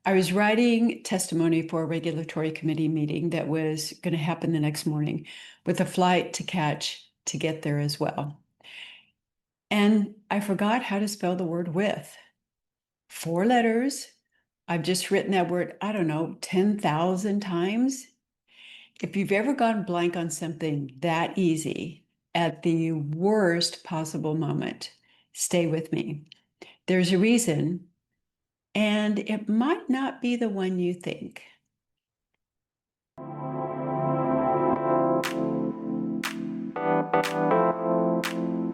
I was writing testimony for a regulatory committee meeting that was going to happen the next morning with a flight to catch to get there as well. And I forgot how to spell the word with. 4 letters. I've just written that word, I don't know, 10,000 times. If you've ever gone blank on something that easy at the worst possible moment, stay with me. There's a reason, and it might not be the one you think.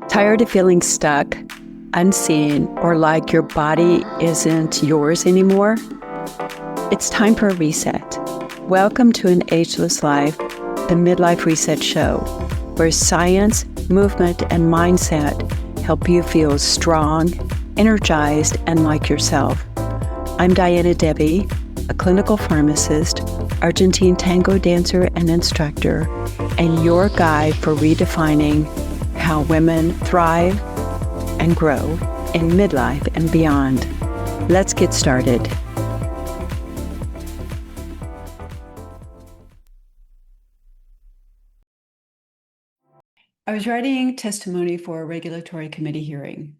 Tired of feeling stuck, unseen, or like your body isn't yours anymore? It's time for a reset. Welcome to An Ageless Life, the Midlife Reset Show, where science, movement, and mindset help you feel strong, energized, and like yourself. I'm Diana Debbie, a clinical pharmacist, Argentine tango dancer and instructor, and your guide for redefining how women thrive and grow in midlife and beyond. Let's get started. I was writing testimony for a regulatory committee hearing,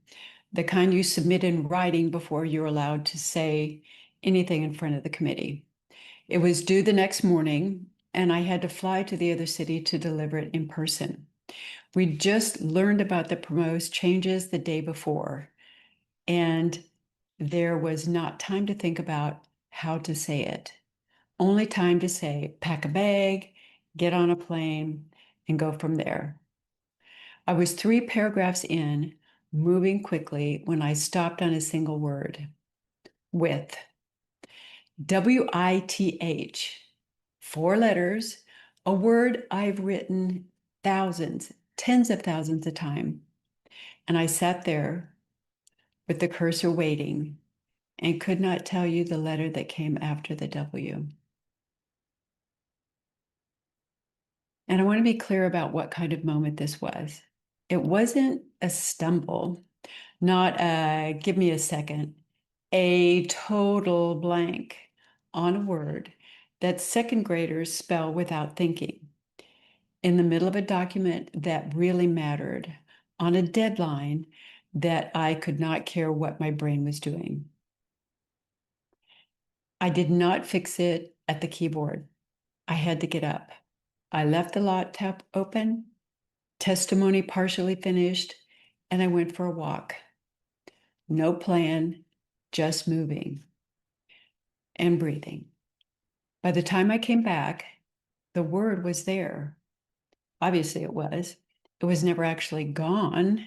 the kind you submit in writing before you're allowed to say anything in front of the committee. It was due the next morning, and I had to fly to the other city to deliver it in person. We just learned about the proposed changes the day before, and there was not time to think about how to say it. Only time to say, pack a bag, get on a plane, and go from there. I was 3 paragraphs in, moving quickly, when I stopped on a single word. With. W-I-T-H. 4 letters, a word I've written thousands, tens of thousands of times. And I sat there with the cursor waiting and could not tell you the letter that came after the W. And I want to be clear about what kind of moment this was. It wasn't a stumble, not a give me a second, a total blank on a word that second graders spell without thinking. In the middle of a document that really mattered, on a deadline that I could not care what my brain was doing. I did not fix it at the keyboard. I had to get up. I left the laptop open, testimony partially finished, and I went for a walk. No plan, just moving and breathing. By the time I came back, the word was there. Obviously it was. It was never actually gone,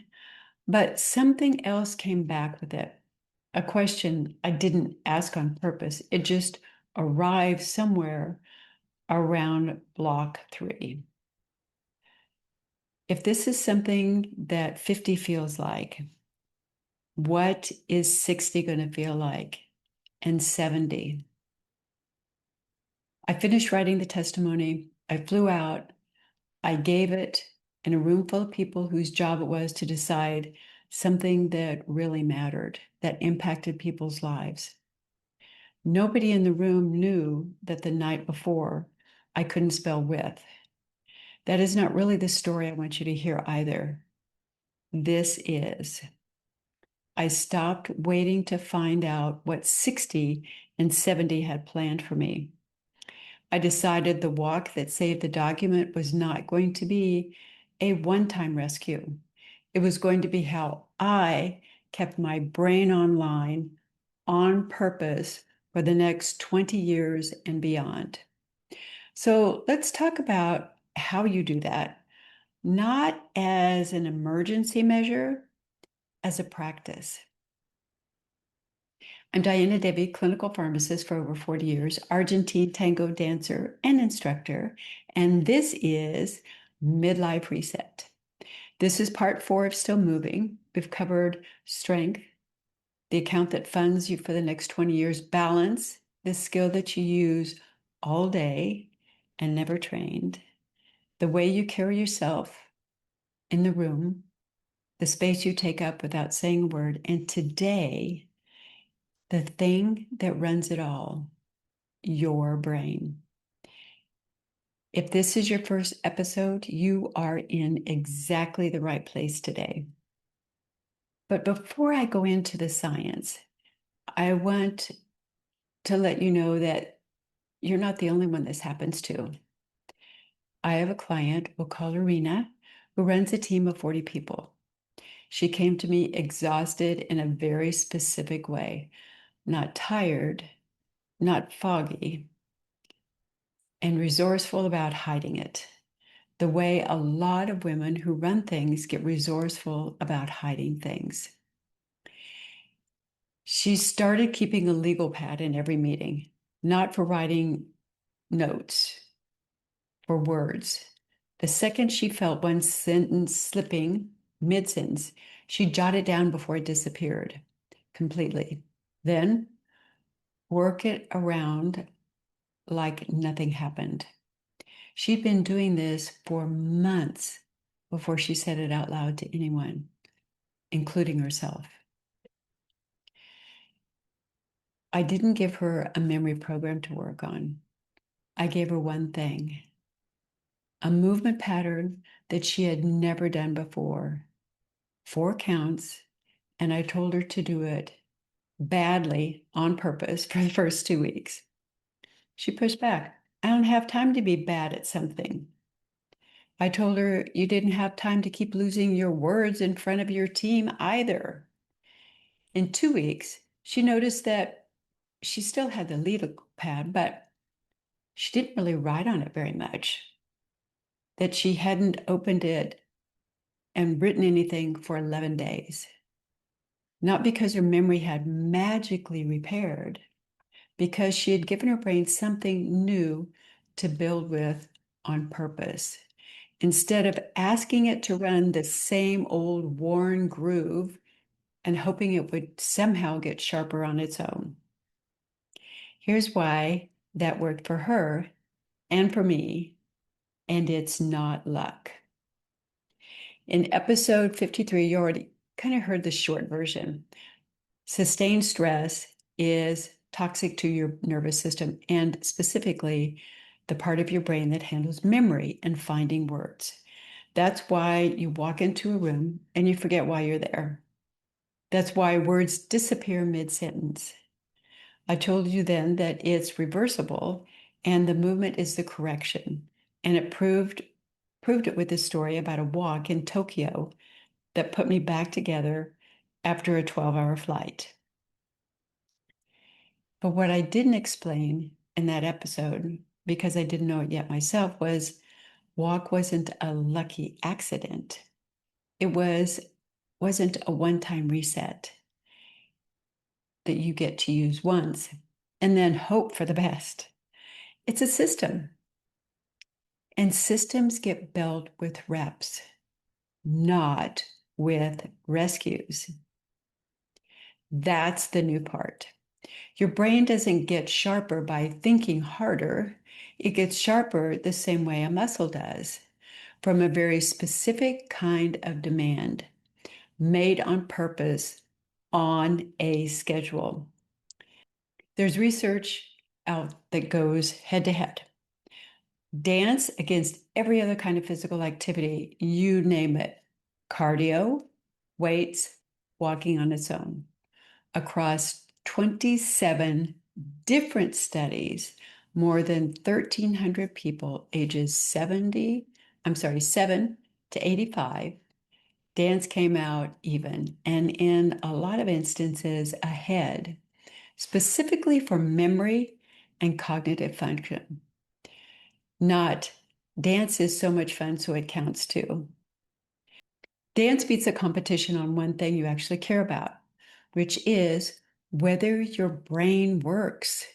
but something else came back with it. A question I didn't ask on purpose. It just arrived somewhere around block 3. If this is something that 50 feels like, what is 60 going to feel like? And 70? I finished writing the testimony. I flew out. I gave it in a room full of people whose job it was to decide something that really mattered, that impacted people's lives. Nobody in the room knew that the night before I couldn't spell with. That is not really the story I want you to hear either. This is. I stopped waiting to find out what 60 and 70 had planned for me. I decided the walk that saved the document was not going to be a one-time rescue. It was going to be how I kept my brain online on purpose for the next 20 years and beyond. So let's talk about how you do that, not as an emergency measure, as a practice. I'm Diana Debbie, clinical pharmacist for over 40 years, Argentine tango dancer and instructor, and this is Midlife Reset. This is part 4 of Still Moving. We've covered strength, the account that funds you for the next 20 years, balance, the skill that you use all day and never trained, the way you carry yourself in the room, the space you take up without saying a word, and today, the thing that runs it all, your brain. If this is your first episode, you are in exactly the right place today. But before I go into the science, I want to let you know that you're not the only one this happens to. I have a client, we'll call her Rena, who runs a team of 40 people. She came to me exhausted in a very specific way, not tired, not foggy, and resourceful about hiding it. The way a lot of women who run things get resourceful about hiding things. She started keeping a legal pad in every meeting, not for writing notes, for words. The second she felt one sentence slipping mid-sentence, she jotted it down before it disappeared completely. Then work it around like nothing happened. She'd been doing this for months before she said it out loud to anyone, including herself. I didn't give her a memory program to work on. I gave her one thing, a movement pattern that she had never done before, 4 counts, and I told her to do it badly on purpose for the first 2 weeks. She pushed back. I don't have time to be bad at something. I told her you didn't have time to keep losing your words in front of your team either. In 2 weeks, she noticed that she still had the lead pad, but she didn't really write on it very much, that she hadn't opened it and written anything for 11 days. Not because her memory had magically repaired, because she had given her brain something new to build with on purpose. Instead of asking it to run the same old worn groove and hoping it would somehow get sharper on its own. Here's why that worked for her and for me, and it's not luck. In episode 53, you already kind of heard the short version. Sustained stress is toxic to your nervous system, and specifically the part of your brain that handles memory and finding words. That's why you walk into a room and you forget why you're there. That's why words disappear mid-sentence. I told you then that it's reversible and the movement is the correction. And it proved it with this story about a walk in Tokyo that put me back together after a 12-hour flight. But what I didn't explain in that episode, because I didn't know it yet myself, was walk wasn't a lucky accident. It wasn't a one-time reset that you get to use once and then hope for the best. It's a system. And systems get built with reps, not with rescues. That's the new part. Your brain doesn't get sharper by thinking harder. It gets sharper the same way a muscle does, from a very specific kind of demand made on purpose on a schedule. There's research out that goes head to head. Dance against every other kind of physical activity, you name it. Cardio, weights, walking on its own. Across 27 different studies, more than 1,300 people ages 7 to 85, dance came out even, and in a lot of instances ahead, specifically for memory and cognitive function. Not dance is so much fun, so it counts too. Dance beats a competition on one thing you actually care about, which is whether your brain works.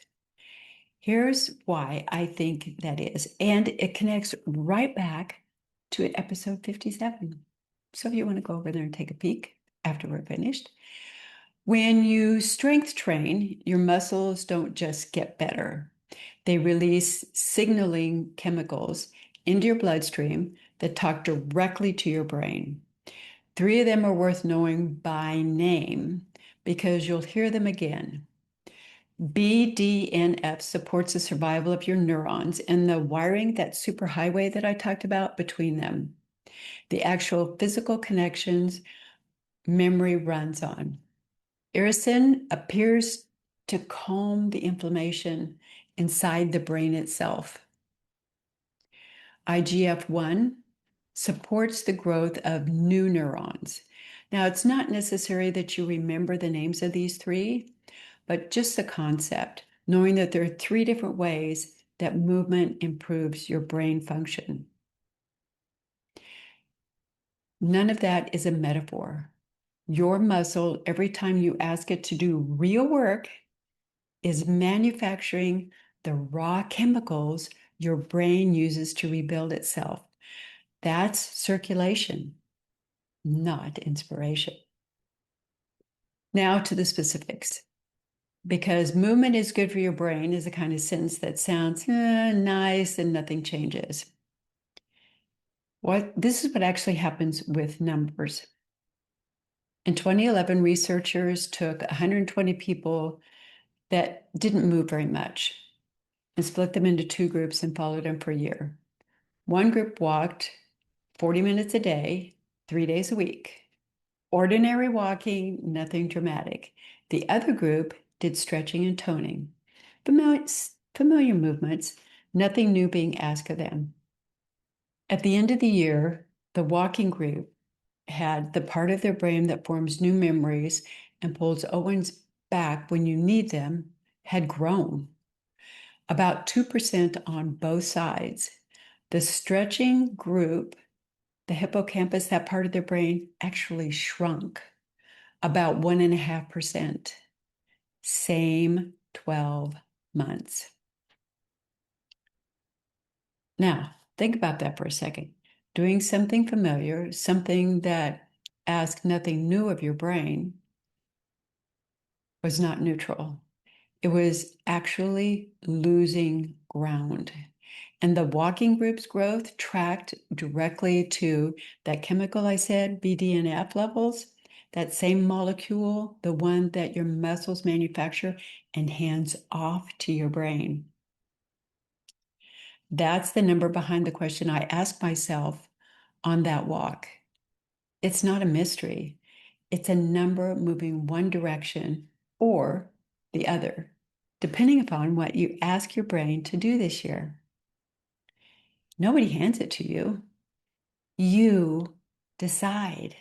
Here's why I think that is, and it connects right back to episode 57. So if you want to go over there and take a peek after we're finished. When you strength train, your muscles don't just get better. They release signaling chemicals into your bloodstream that talk directly to your brain. 3 of them are worth knowing by name because you'll hear them again. BDNF supports the survival of your neurons and the wiring, that superhighway that I talked about between them. The actual physical connections memory runs on. Irisin appears to calm the inflammation inside the brain itself. IGF-1 supports the growth of new neurons. Now, it's not necessary that you remember the names of these three, but just the concept, knowing that there are three different ways that movement improves your brain function. None of that is a metaphor. Your muscle, every time you ask it to do real work, is manufacturing the raw chemicals your brain uses to rebuild itself. That's circulation, not inspiration. Now to the specifics. Because movement is good for your brain is a kind of sentence that sounds nice and nothing changes. This is what actually happens with numbers. In 2011, researchers took 120 people that didn't move very much and split them into two groups and followed them for a year. One group walked 40 minutes a day, 3 days a week. Ordinary walking, nothing dramatic. The other group did stretching and toning. Familiar movements, nothing new being asked of them. At the end of the year, the walking group had the part of their brain that forms new memories and pulls Owens back when you need them had grown. About 2% on both sides. The stretching group, the hippocampus, that part of their brain, actually shrunk about 1.5%. Same 12 months. Now, think about that for a second. Doing something familiar, something that asked nothing new of your brain, was not neutral. It was actually losing ground. And the walking group's growth tracked directly to that chemical I said, BDNF levels, that same molecule, the one that your muscles manufacture and hands off to your brain. That's the number behind the question I asked myself on that walk. It's not a mystery. It's a number moving one direction or the other, depending upon what you ask your brain to do this year. Nobody hands it to you. You decide.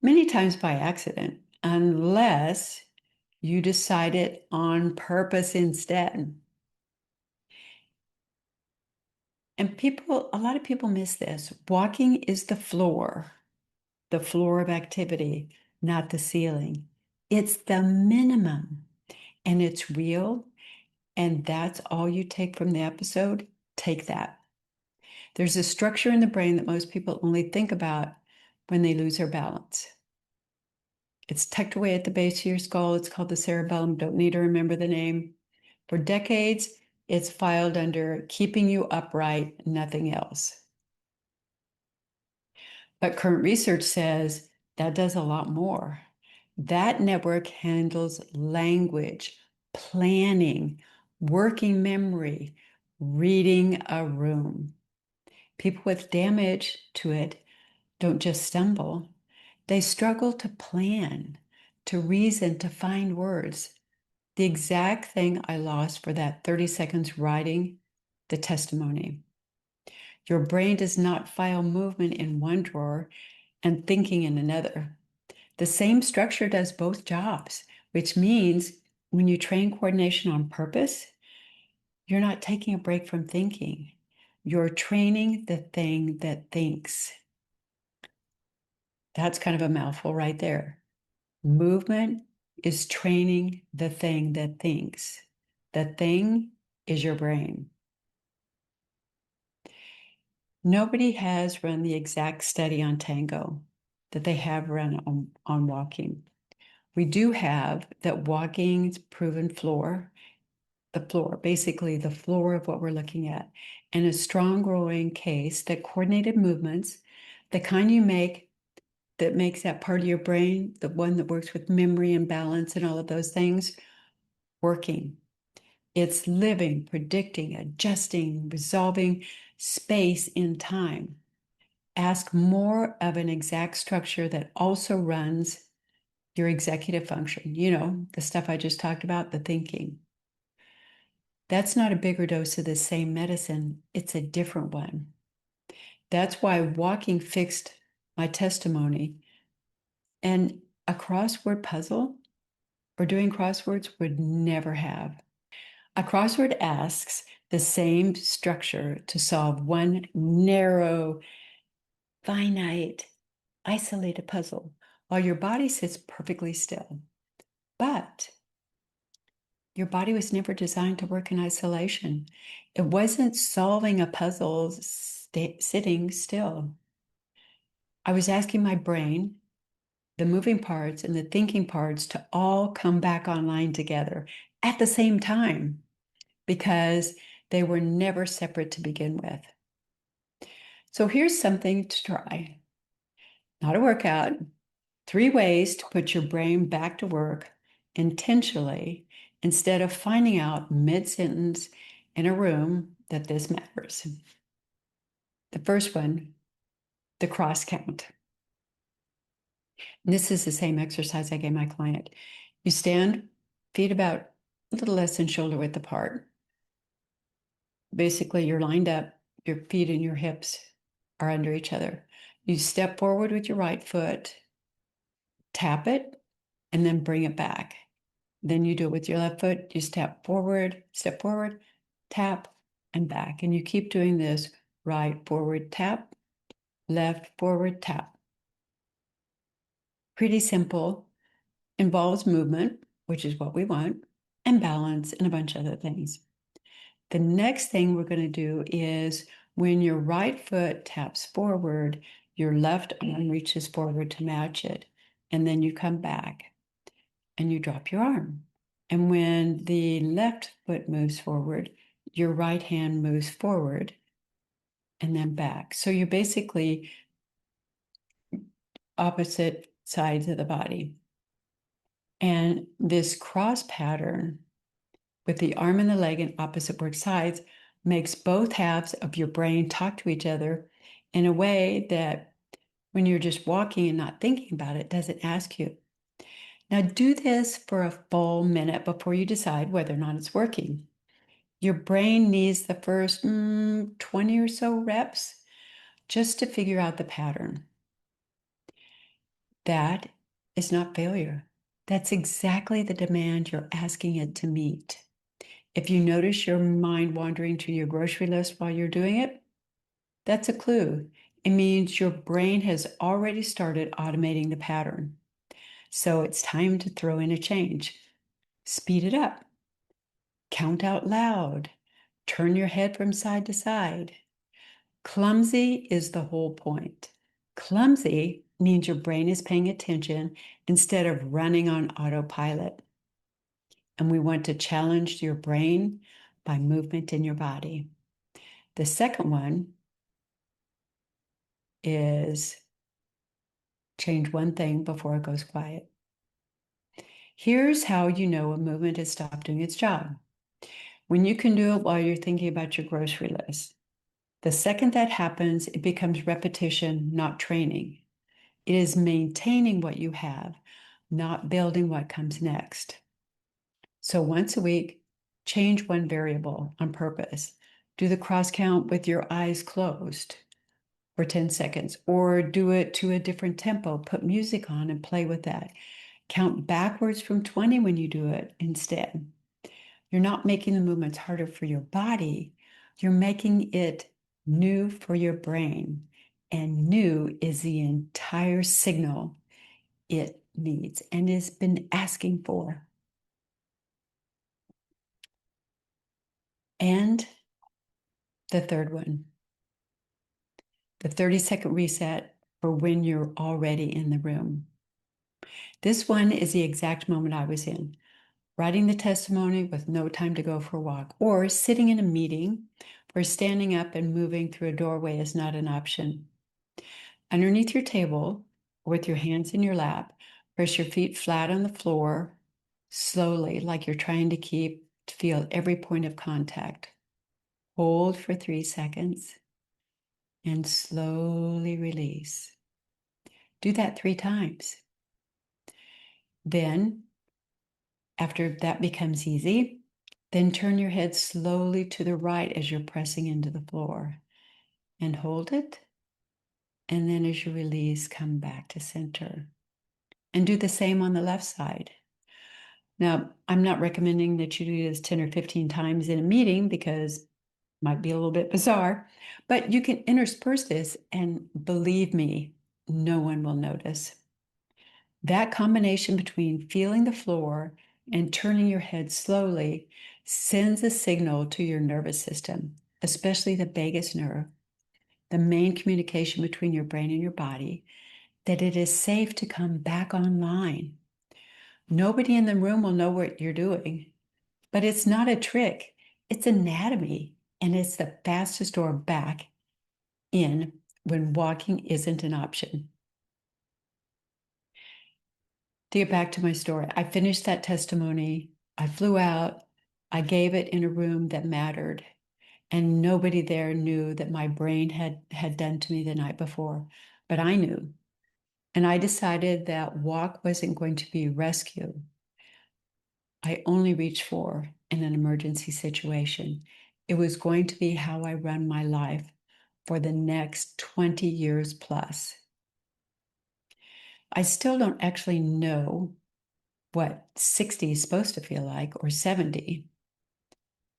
Many times by accident, unless you decide it on purpose instead. And a lot of people miss this. Walking is the floor of activity, not the ceiling. It's the minimum, and it's real. And that's all you take from the episode. Take that. There's a structure in the brain that most people only think about when they lose their balance. It's tucked away at the base of your skull. It's called the cerebellum. Don't need to remember the name. For decades, it's filed under keeping you upright, nothing else. But current research says that does a lot more. That network handles language, planning, working memory, reading a room. People with damage to it don't just stumble. They struggle to plan, to reason, to find words. The exact thing I lost for that 30 seconds writing the testimony. Your brain does not file movement in one drawer and thinking in another. The same structure does both jobs, which means when you train coordination on purpose, you're not taking a break from thinking. You're training the thing that thinks. That's kind of a mouthful right there. Movement is training the thing that thinks. The thing is your brain. Nobody has run the exact study on tango that they have run on walking. We do have that walking's proven floor, basically the floor of what we're looking at, and a strong growing case that coordinated movements, the kind you make that makes that part of your brain, the one that works with memory and balance and all of those things, working. It's living, predicting, adjusting, resolving space in time. Ask more of an exact structure that also runs your executive function. You know, the stuff I just talked about, the thinking. That's not a bigger dose of the same medicine. It's a different one. That's why walking fixed my testimony, and a crossword puzzle or doing crosswords would never have. A crossword asks the same structure to solve one narrow, finite, isolated puzzle while your body sits perfectly still. But your body was never designed to work in isolation. It wasn't solving a puzzle sitting still. I was asking my brain, the moving parts and the thinking parts, to all come back online together at the same time because they were never separate to begin with. So here's something to try. Not a workout, 3 ways to put your brain back to work intentionally instead of finding out mid-sentence in a room that this matters. The first one, the cross count. And this is the same exercise I gave my client. You stand, feet about a little less than shoulder width apart. Basically, you're lined up, your feet and your hips are under each other. You step forward with your right foot, tap it, and then bring it back. Then you do it with your left foot. You step forward, tap, and back. And you keep doing this: right, forward, tap, left, forward, tap. Pretty simple, involves movement, which is what we want, and balance, and a bunch of other things. The next thing we're going to do is when your right foot taps forward, your left arm reaches forward to match it. And then you come back and you drop your arm. And when the left foot moves forward, your right hand moves forward and then back. So you're basically opposite sides of the body. And this cross pattern with the arm and the leg in opposite work sides makes both halves of your brain talk to each other in a way that when you're just walking and not thinking about it, doesn't ask you. Now do this for a full minute before you decide whether or not it's working. Your brain needs the first 20 or so reps just to figure out the pattern. That is not failure. That's exactly the demand you're asking it to meet. If you notice your mind wandering to your grocery list while you're doing it, that's a clue. It means your brain has already started automating the pattern. So it's time to throw in a change. Speed it up. Count out loud. Turn your head from side to side. Clumsy is the whole point. Clumsy means your brain is paying attention instead of running on autopilot. And we want to challenge your brain by movement in your body. The second one is change one thing before it goes quiet. Here's how you know a movement has stopped doing its job. When you can do it while you're thinking about your grocery list. The second that happens, it becomes repetition, not training. It is maintaining what you have, not building what comes next. So once a week, change one variable on purpose. Do the cross count with your eyes closed for 10 seconds, or do it to a different tempo. Put music on and play with that. Count backwards from 20 when you do it instead. You're not making the movements harder for your body. You're making it new for your brain. And new is the entire signal it needs and has been asking for. And the third one, the 30-second reset for when you're already in the room. This one is the exact moment I was in, writing the testimony with no time to go for a walk, or sitting in a meeting where standing up and moving through a doorway is not an option. Underneath your table, with your hands in your lap, press your feet flat on the floor slowly, like you're trying to feel every point of contact. Hold for 3 seconds and slowly release. Do that 3 times. Then, after that becomes easy, then turn your head slowly to the right as you're pressing into the floor and hold it. And then as you release, come back to center. And do the same on the left side. Now, I'm not recommending that you do this 10 or 15 times in a meeting because it might be a little bit bizarre, but you can intersperse this, and believe me, no one will notice. That combination between feeling the floor and turning your head slowly sends a signal to your nervous system, especially the vagus nerve, the main communication between your brain and your body, that it is safe to come back online. Nobody in the room will know what you're doing, but it's not a trick. It's anatomy, and it's the fastest door back in when walking isn't an option. To get back to my story, I finished that testimony. I flew out. I gave it in a room that mattered, and nobody there knew that my brain had done to me the night before, but I knew. And I decided that walk wasn't going to be rescue. I only reach for in an emergency situation. It was going to be how I run my life for the next 20 years plus. I still don't actually know what 60 is supposed to feel like, or 70.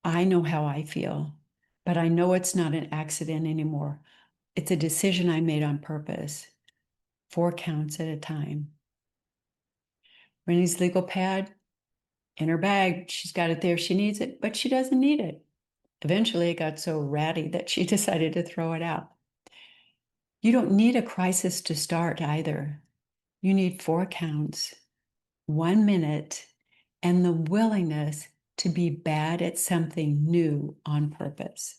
I know how I feel, but I know it's not an accident anymore. It's a decision I made on purpose, 4 counts at a time. Rennie's legal pad in her bag. She's got it there. She needs it, but she doesn't need it. Eventually, it got so ratty that she decided to throw it out. You don't need a crisis to start either. You need 4 counts, 1 minute, and the willingness to be bad at something new on purpose.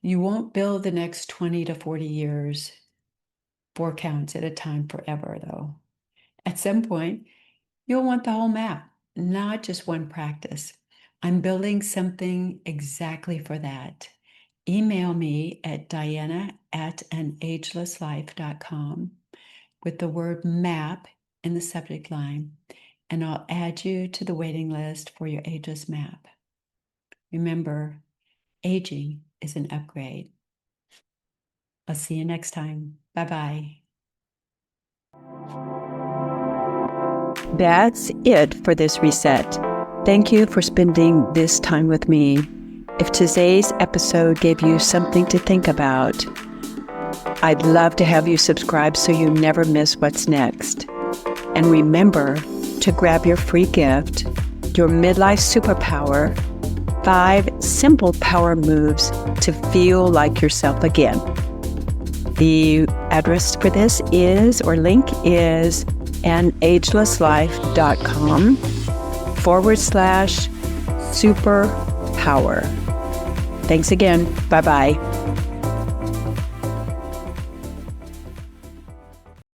You won't build the next 20 to 40 years, 4 counts at a time forever, though. At some point, you'll want the whole map, not just one practice. I'm building something exactly for that. Email me at diana@anagelesslife.com with the word map in the subject line, and I'll add you to the waiting list for your ageless map. Remember, aging is an upgrade. I'll see you next time. Bye-bye. That's it for this reset. Thank you for spending this time with me. If today's episode gave you something to think about, I'd love to have you subscribe so you never miss what's next. And remember to grab your free gift, your midlife superpower, 5 simple power moves to feel like yourself again. The address for this is, or link is, anagelesslife.com/superpower. Thanks again. Bye-bye.